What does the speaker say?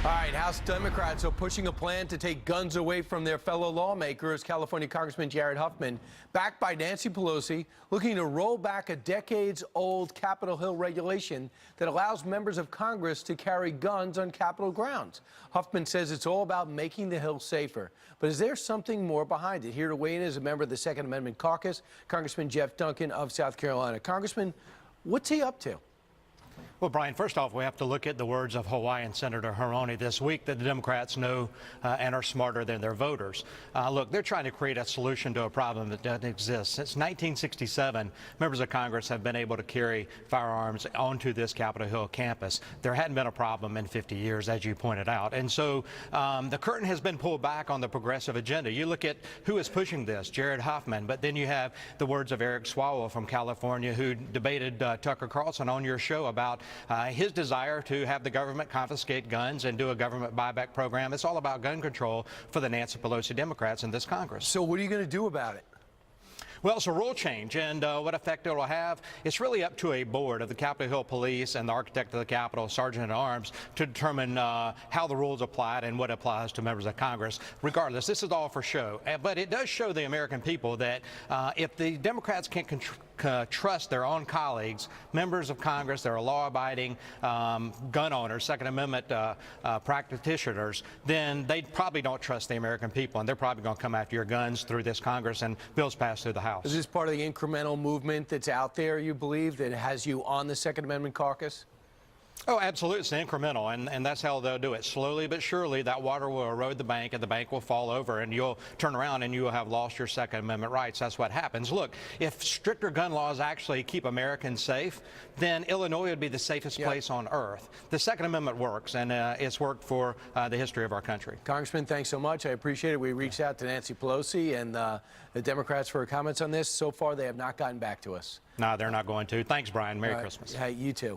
All right, House Democrats are pushing a plan to take guns away from their fellow lawmakers. California Congressman Jared Huffman, backed by Nancy Pelosi, looking to roll back a decades-old Capitol Hill regulation that allows members of Congress to carry guns on Capitol grounds. Huffman says it's all about making the Hill safer. But is there something more behind it? Here to weigh in is a member of the Second Amendment Caucus, Congressman Jeff Duncan of South Carolina. Congressman, what's he up to? Well, Brian, first off, we have to look at the words of Hawaiian Senator Hironi this week that the Democrats know and are smarter than their voters. Look, they're trying to create a solution to a problem that doesn't exist. Since 1967, members of Congress have been able to carry firearms onto this Capitol Hill campus. There hadn't been a problem in 50 years, as you pointed out. And so the curtain has been pulled back on the progressive agenda. You look at who is pushing this, Jared Huffman, but then you have the words of Eric Swalwell from California, who debated Tucker Carlson on your show about his desire to have the government confiscate guns and do a government buyback program. It's all about gun control for the Nancy Pelosi Democrats in this Congress. So what are you going to do about it? Well, it's a rule change, and what effect it will have, it's really up to a board of the Capitol Hill Police and the architect of the Capitol, Sergeant at Arms, to determine how the rules applied and what applies to members of Congress. Regardless, this is all for show, but it does show the American people that if the Democrats can't trust their own colleagues, members of Congress that are law-abiding gun owners, Second Amendment practitioners, then they probably don't trust the American people, and they're probably going to come after your guns through this Congress and bills passed through the House. Is this part of the incremental movement that's out there, you believe, that has you on the Second Amendment caucus? Oh, absolutely. It's incremental, and that's how they'll do it. Slowly but surely, that water will erode the bank, and the bank will fall over, and you'll turn around and you will have lost your Second Amendment rights. That's what happens. Look, if stricter gun laws actually keep Americans safe, then Illinois would be the safest place on earth. The Second Amendment works, and it's worked for the history of our country. Congressman, thanks so much. I appreciate it. We reached out to Nancy Pelosi and the Democrats for comments on this. So far, they have not gotten back to us. No, they're not going to. Thanks, Brian. Merry Christmas. Hey, you too.